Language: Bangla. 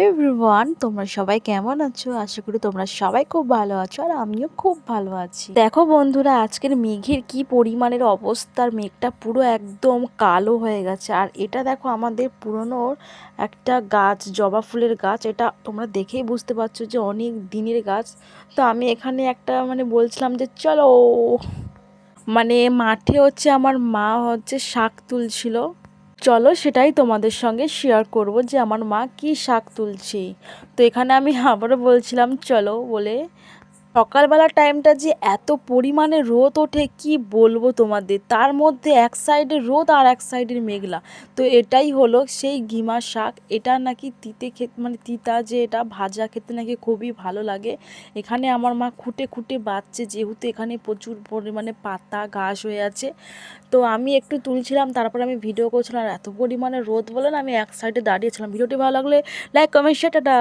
এভরিওয়ান, তোমরা সবাই কেমন আছো? আশা করি তোমরা সবাই খুব ভালো আছো আর আমিও খুব ভালো আছি। দেখো বন্ধুরা, আজকের মেঘের কি পরিমাণের অবস্থার, মেঘটা পুরো একদম কালো হয়ে গেছে। আর এটা দেখো আমাদের পুরনো একটা গাছ, জবা ফুলের গাছ। এটা তোমরা দেখেই বুঝতে পারছো যে অনেক দিনের গাছ। তো আমি এখানে একটা বলছিলাম যে চলো মাঠে আমার মা শাক তুলছিল। চলো সেটাই তোমাদের সঙ্গে শেয়ার করব যে আমার মা কি শাক তুলছে। তো এখানে আমি আবারও বলছিলাম চলো বলে। সকালবেলা টাইমটা যে এত পরিমাণে রোদ ওঠে কি বলবো তোমাদের, তার মধ্যে এক সাইডে রোদ আর এক সাইডের মেঘলা। তো এটাই হলো সেই ঘিমা শাক। এটা নাকি তিতে খেতে, তিতা, যে এটা ভাজা খেতে নাকি খুবই ভালো লাগে। এখানে আমার মা খুঁটে খুঁটে বাচ্ছে, যেহেতু এখানে প্রচুর পরিমাণে পাতা ঘাস হয়ে আছে। তো আমি একটু তুলছিলাম, তারপর আমি ভিডিও করছিলাম। আর এত পরিমাণে রোদ বলে না, আমি এক সাইডে দাঁড়িয়েছিলাম। ভিডিওটি ভালো লাগলে লাইক, কমেন্ট, শেয়ার, টাটা।